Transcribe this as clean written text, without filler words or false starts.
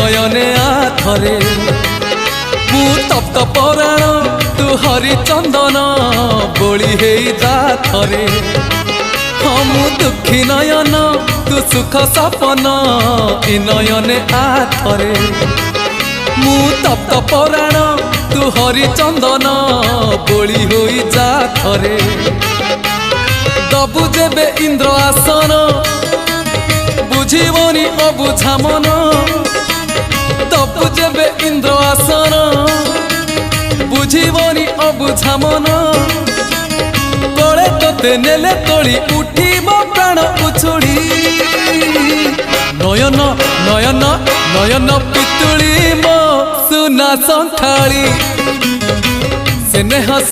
नयने आथरे मु तप्त पराण तू हरिचंदन बोली हे जा थरे हाँ मु दुखी नयन तू सुख सपन इ नयने आथरे मु तप्त पराण तू हरिचंदन बोली होई जा थरे दबु जेबे इंद्र आसन बुझीबनी अबुझा मन दबु जेबे इंद्र आसन बुझीबनी अबुझा मन तोते नेले तोड़ी उठीब प्राण उछुड़ी नयन नयन नयन पितुड़ी मो सुना संथाली स्नेह